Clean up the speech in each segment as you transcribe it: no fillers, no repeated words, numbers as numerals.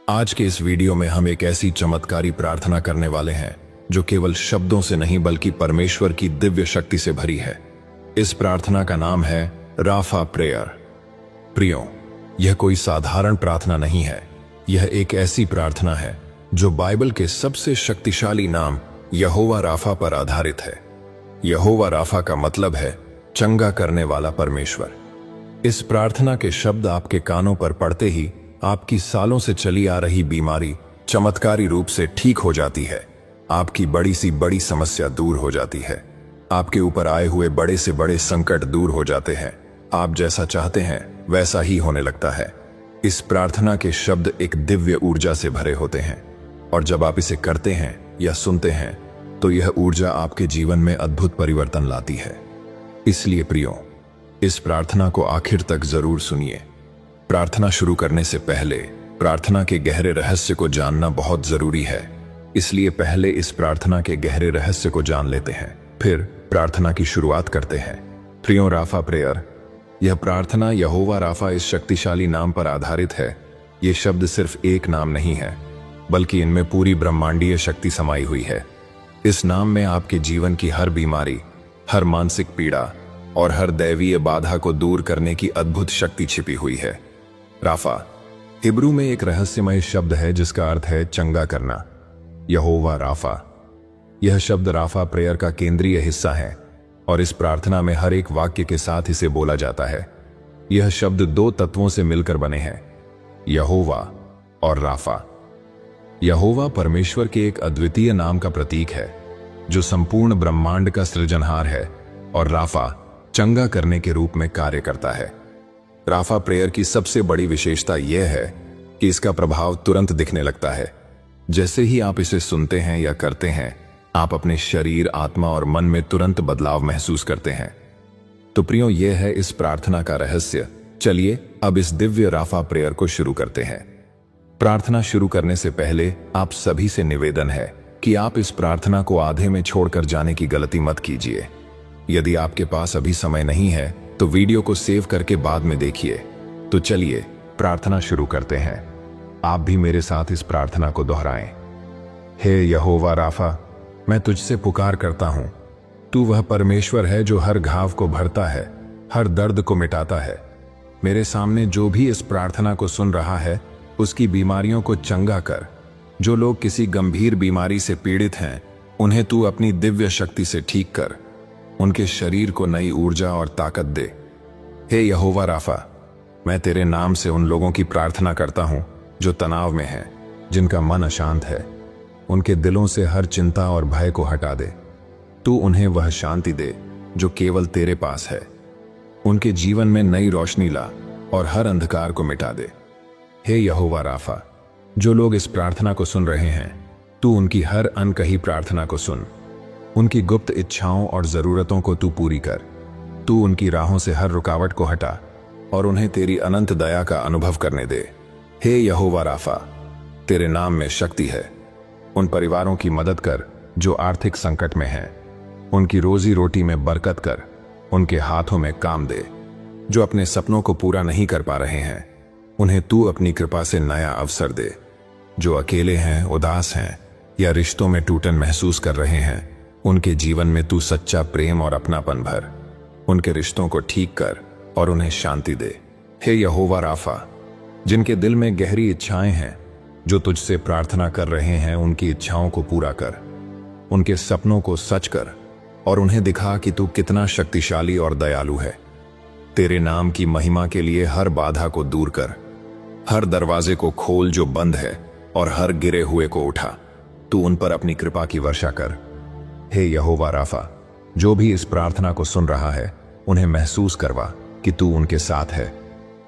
आज के इस वीडियो में हम एक ऐसी चमत्कारी प्रार्थना करने वाले हैं जो केवल शब्दों से नहीं बल्कि परमेश्वर की दिव्य शक्ति से भरी है। इस प्रार्थना का नाम है राफा प्रेयर। प्रियो, यह कोई साधारण प्रार्थना नहीं है। यह एक ऐसी प्रार्थना है जो बाइबल के सबसे शक्तिशाली नाम यहोवा राफा पर आधारित है। यहोवा राफा का मतलब है चंगा करने वाला परमेश्वर। इस प्रार्थना के शब्द आपके कानों पर पड़ते ही आपकी सालों से चली आ रही बीमारी चमत्कारी रूप से ठीक हो जाती है। आपकी बड़ी सी बड़ी समस्या दूर हो जाती है। आपके ऊपर आए हुए बड़े से बड़े संकट दूर हो जाते हैं। आप जैसा चाहते हैं वैसा ही होने लगता है। इस प्रार्थना के शब्द एक दिव्य ऊर्जा से भरे होते हैं और जब आप इसे करते हैं या सुनते हैं तो यह ऊर्जा आपके जीवन में अद्भुत परिवर्तन लाती है। इसलिए प्रियो, इस प्रार्थना को आखिर तक जरूर सुनिए। प्रार्थना शुरू करने से पहले प्रार्थना के गहरे रहस्य को जानना बहुत जरूरी है। इसलिए पहले इस प्रार्थना के गहरे रहस्य को जान लेते हैं, फिर प्रार्थना की शुरुआत करते हैं। प्रियो, राफा प्रेयर, यह प्रार्थना यहोवा राफा इस शक्तिशाली नाम पर आधारित है। यह शब्द सिर्फ एक नाम नहीं है बल्कि इनमें पूरी ब्रह्मांडीय शक्ति समाई हुई है। इस नाम में आपके जीवन की हर बीमारी, हर मानसिक पीड़ा और हर दैवीय बाधा को दूर करने की अद्भुत शक्ति छिपी हुई है। राफा हिब्रू में एक रहस्यमय शब्द है जिसका अर्थ है चंगा करना। यहोवा राफा, यह शब्द राफा प्रेयर का केंद्रीय हिस्सा है और इस प्रार्थना में हर एक वाक्य के साथ इसे बोला जाता है। यह शब्द दो तत्वों से मिलकर बने हैं, यहोवा और राफा। यहोवा परमेश्वर के एक अद्वितीय नाम का प्रतीक है जो संपूर्ण ब्रह्मांड का सृजनहार है, और राफा चंगा करने के रूप में कार्य करता है। राफा प्रेयर की सबसे बड़ी विशेषता यह है कि इसका प्रभाव तुरंत दिखने लगता है। जैसे ही आप इसे सुनते हैं या करते हैं, आप अपने शरीर, आत्मा और मन में तुरंत बदलाव महसूस करते हैं। तो प्रियो, यह है इस प्रार्थना का रहस्य। चलिए अब इस दिव्य राफा प्रेयर को शुरू करते हैं। प्रार्थना शुरू करने से पहले आप सभी से निवेदन है कि आप इस प्रार्थना को आधे में छोड़कर जाने की गलती मत कीजिए। यदि आपके पास अभी समय नहीं है तो वीडियो को सेव करके बाद में देखिए। तो चलिए प्रार्थना शुरू करते हैं। आप भी मेरे साथ इस प्रार्थना को दोहराएं। हे यहोवा राफा, मैं तुझसे पुकार करता हूं। तू वह परमेश्वर है जो हर घाव को भरता है, हर दर्द को मिटाता है। मेरे सामने जो भी इस प्रार्थना को सुन रहा है उसकी बीमारियों को चंगा कर। जो लोग किसी गंभीर बीमारी से पीड़ित हैं उन्हें तू अपनी दिव्य शक्ति से ठीक कर। उनके शरीर को नई ऊर्जा और ताकत दे। हे यहोवा राफा, मैं तेरे नाम से उन लोगों की प्रार्थना करता हूं जो तनाव में हैं, जिनका मन अशांत है। उनके दिलों से हर चिंता और भय को हटा दे। तू उन्हें वह शांति दे जो केवल तेरे पास है। उनके जीवन में नई रोशनी ला और हर अंधकार को मिटा दे। हे यहोवा राफा, जो लोग इस प्रार्थना को सुन रहे हैं, तू उनकी हर अनकही प्रार्थना को सुन। उनकी गुप्त इच्छाओं और जरूरतों को तू पूरी कर। तू उनकी राहों से हर रुकावट को हटा और उन्हें तेरी अनंत दया का अनुभव करने दे। हे यहोवा राफा, तेरे नाम में शक्ति है। उन परिवारों की मदद कर जो आर्थिक संकट में हैं। उनकी रोजी रोटी में बरकत कर। उनके हाथों में काम दे। जो अपने सपनों को पूरा नहीं कर पा रहे हैं उन्हें तू अपनी कृपा से नया अवसर दे। जो अकेले हैं, उदास हैं या रिश्तों में टूटन महसूस कर रहे हैं, उनके जीवन में तू सच्चा प्रेम और अपनापन भर। उनके रिश्तों को ठीक कर और उन्हें शांति दे। हे यहोवा राफा, जिनके दिल में गहरी इच्छाएं हैं, जो तुझसे प्रार्थना कर रहे हैं, उनकी इच्छाओं को पूरा कर। उनके सपनों को सच कर और उन्हें दिखा कि तू कितना शक्तिशाली और दयालु है। तेरे नाम की महिमा के लिए हर बाधा को दूर कर। हर दरवाजे को खोल जो बंद है और हर गिरे हुए को उठा। तू उन पर अपनी कृपा की वर्षा कर। हे यहोवा राफा, जो भी इस प्रार्थना को सुन रहा है उन्हें महसूस करवा कि तू उनके साथ है।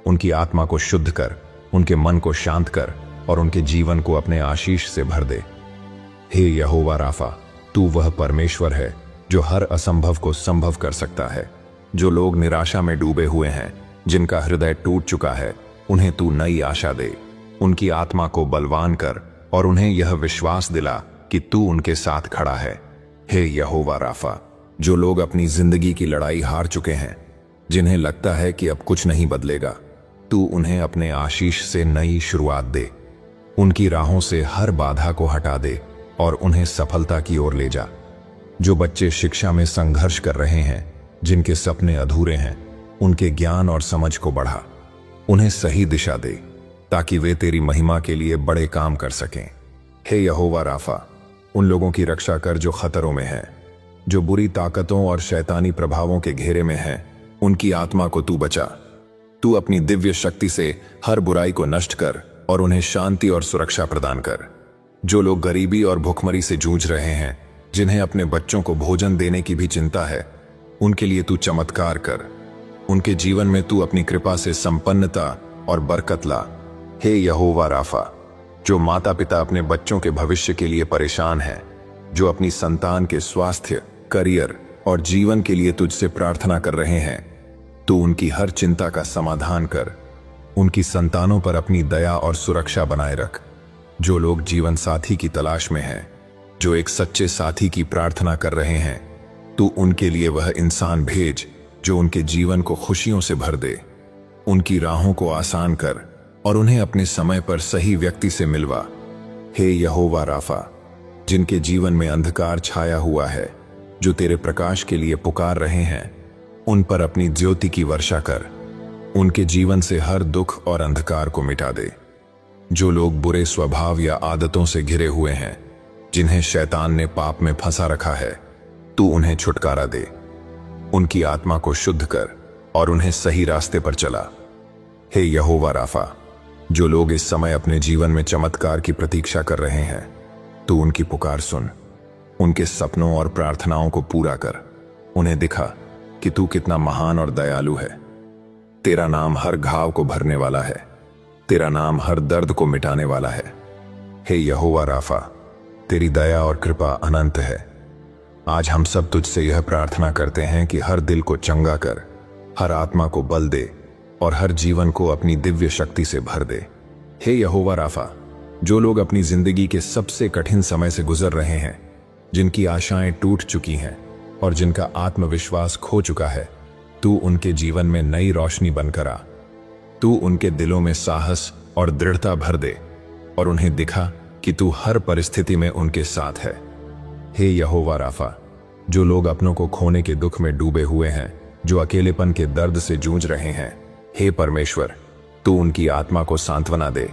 उनकी आत्मा को शुद्ध कर, उनके मन को शांत कर और उनके जीवन को अपने आशीष से भर दे। हे यहोवा राफा, तू वह परमेश्वर है जो हर असंभव को संभव कर सकता है। जो लोग निराशा में डूबे हुए हैं, जिनका हृदय टूट चुका है, उन्हें तू नई आशा दे। उनकी आत्मा को बलवान कर और उन्हें यह विश्वास दिला कि तू उनके साथ खड़ा है। हे यहोवा राफा, जो लोग अपनी जिंदगी की लड़ाई हार चुके हैं, जिन्हें लगता है कि अब कुछ नहीं बदलेगा, तू उन्हें अपने आशीष से नई शुरुआत दे। उनकी राहों से हर बाधा को हटा दे और उन्हें सफलता की ओर ले जा। जो बच्चे शिक्षा में संघर्ष कर रहे हैं, जिनके सपने अधूरे हैं, उनके ज्ञान और समझ को बढ़ा। उन्हें सही दिशा दे ताकि वे तेरी महिमा के लिए बड़े काम कर सकें। हे यहोवा राफा, उन लोगों की रक्षा कर जो खतरों में हैं, जो बुरी ताकतों और शैतानी प्रभावों के घेरे में हैं। उनकी आत्मा को तू बचा। तू अपनी दिव्य शक्ति से हर बुराई को नष्ट कर और उन्हें शांति और सुरक्षा प्रदान कर। जो लोग गरीबी और भुखमरी से जूझ रहे हैं, जिन्हें अपने बच्चों को भोजन देने की भी चिंता है, उनके लिए तू चमत्कार कर। उनके जीवन में तू अपनी कृपा से संपन्नता और बरकत ला। हे यहोवा राफा, जो माता पिता अपने बच्चों के भविष्य के लिए परेशान हैं, जो अपनी संतान के स्वास्थ्य, करियर और जीवन के लिए तुझसे प्रार्थना कर रहे हैं, तू उनकी हर चिंता का समाधान कर। उनकी संतानों पर अपनी दया और सुरक्षा बनाए रख। जो लोग जीवन साथी की तलाश में हैं, जो एक सच्चे साथी की प्रार्थना कर रहे हैं, तू उनके लिए वह इंसान भेज जो उनके जीवन को खुशियों से भर दे। उनकी राहों को आसान कर और उन्हें अपने समय पर सही व्यक्ति से मिलवा। हे यहोवा राफा, जिनके जीवन में अंधकार छाया हुआ है, जो तेरे प्रकाश के लिए पुकार रहे हैं, उन पर अपनी ज्योति की वर्षा कर। उनके जीवन से हर दुख और अंधकार को मिटा दे। जो लोग बुरे स्वभाव या आदतों से घिरे हुए हैं, जिन्हें शैतान ने पाप में फंसा रखा है, तू उन्हें छुटकारा दे। उनकी आत्मा को शुद्ध कर और उन्हें सही रास्ते पर चला। हे यहोवा राफा, जो लोग इस समय अपने जीवन में चमत्कार की प्रतीक्षा कर रहे हैं, तू उनकी पुकार सुन। उनके सपनों और प्रार्थनाओं को पूरा कर। उन्हें दिखा कि तू कितना महान और दयालु है। तेरा नाम हर घाव को भरने वाला है। तेरा नाम हर दर्द को मिटाने वाला है। हे यहोवा राफा, तेरी दया और कृपा अनंत है। आज हम सब तुझसे यह प्रार्थना करते हैं कि हर दिल को चंगा कर, हर आत्मा को बल दे और हर जीवन को अपनी दिव्य शक्ति से भर दे। हे यहोवा राफा, जो लोग अपनी जिंदगी के सबसे कठिन समय से गुजर रहे हैं, जिनकी आशाएं टूट चुकी हैं और जिनका आत्मविश्वास खो चुका है, तू उनके जीवन में नई रोशनी बनकर आ। तू उनके दिलों में साहस और दृढ़ता भर दे और उन्हें दिखा कि तू हर परिस्थिति में उनके साथ है। हे यहोवा राफा, जो लोग अपनों को खोने के दुख में डूबे हुए हैं, जो अकेलेपन के दर्द से जूझ रहे हैं, हे परमेश्वर, तू उनकी आत्मा को सांत्वना दे।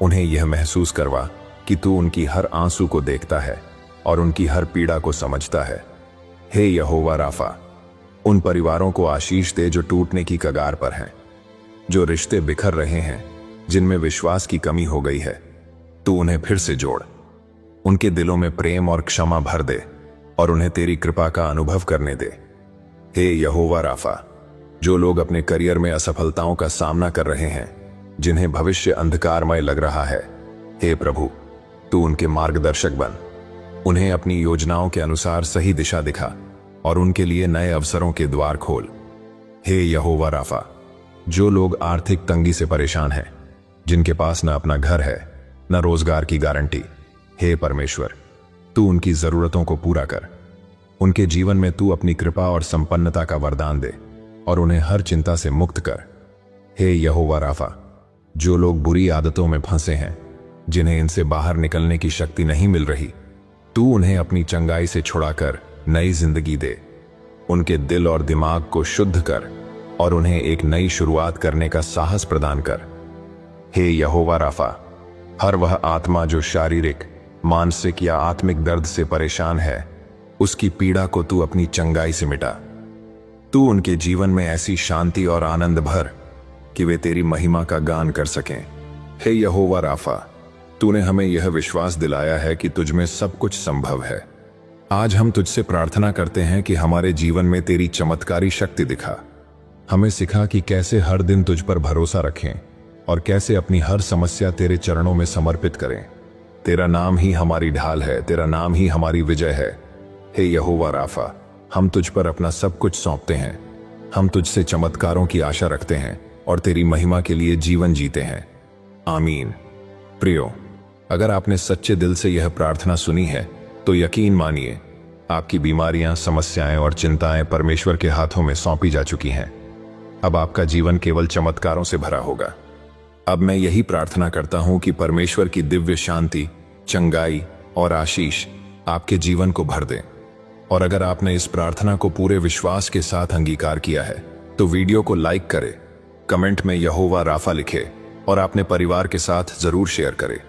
उन्हें यह महसूस करवा कि तू उनकी हर आंसू को देखता है और उनकी हर पीड़ा को समझता है। हे यहोवा राफा, उन परिवारों को आशीष दे जो टूटने की कगार पर हैं, जो रिश्ते बिखर रहे हैं, जिनमें विश्वास की कमी हो गई है, तू उन्हें फिर से जोड़। उनके दिलों में प्रेम और क्षमा भर दे और उन्हें तेरी कृपा का अनुभव करने दे। हे यहोवा राफा, जो लोग अपने करियर में असफलताओं का सामना कर रहे हैं, जिन्हें भविष्य अंधकारमय लग रहा है, हे प्रभु, तू उनके मार्गदर्शक बन। उन्हें अपनी योजनाओं के अनुसार सही दिशा दिखा और उनके लिए नए अवसरों के द्वार खोल। हे यहोवा राफा, जो लोग आर्थिक तंगी से परेशान हैं, जिनके पास न अपना घर है न रोजगार की गारंटी, हे परमेश्वर, तू उनकी जरूरतों को पूरा कर। उनके जीवन में तू अपनी कृपा और संपन्नता का वरदान दे और उन्हें हर चिंता से मुक्त कर। हे यहोवा राफा, जो लोग बुरी आदतों में फंसे हैं, जिन्हें इनसे बाहर निकलने की शक्ति नहीं मिल रही, तू उन्हें अपनी चंगाई से छुड़ाकर नई जिंदगी दे। उनके दिल और दिमाग को शुद्ध कर और उन्हें एक नई शुरुआत करने का साहस प्रदान कर। हे यहोवा राफा, हर वह आत्मा जो शारीरिक, मानसिक या आत्मिक दर्द से परेशान है, उसकी पीड़ा को तू अपनी चंगाई से मिटा। तू उनके जीवन में ऐसी शांति और आनंद भर कि वे तेरी महिमा का गान कर सकें। हे यहोवा राफा, तूने हमें यह विश्वास दिलाया है कि तुझ में सब कुछ संभव है। आज हम तुझसे प्रार्थना करते हैं कि हमारे जीवन में तेरी चमत्कारी शक्ति दिखा। हमें सिखा कि कैसे हर दिन तुझ पर भरोसा रखें और कैसे अपनी हर समस्या तेरे चरणों में समर्पित करें। तेरा नाम ही हमारी ढाल है, तेरा नाम ही हमारी विजय है। हे यहोवा राफा, हम तुझ पर अपना सब कुछ सौंपते हैं। हम तुझसे चमत्कारों की आशा रखते हैं और तेरी महिमा के लिए जीवन जीते हैं। आमीन। प्रियो, अगर आपने सच्चे दिल से यह प्रार्थना सुनी है तो यकीन मानिए, आपकी बीमारियां, समस्याएं और चिंताएं परमेश्वर के हाथों में सौंपी जा चुकी हैं। अब आपका जीवन केवल चमत्कारों से भरा होगा। अब मैं यही प्रार्थना करता हूं कि परमेश्वर की दिव्य शांति, चंगाई और आशीष आपके जीवन को भर दें। और अगर आपने इस प्रार्थना को पूरे विश्वास के साथ अंगीकार किया है तो वीडियो को लाइक करें, कमेंट में यहोवा राफा लिखे और अपने परिवार के साथ जरूर शेयर करें।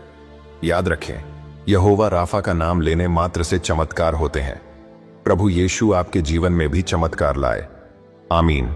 याद रखें, यहोवा राफा का नाम लेने मात्र से चमत्कार होते हैं। प्रभु यीशु आपके जीवन में भी चमत्कार लाए। आमीन।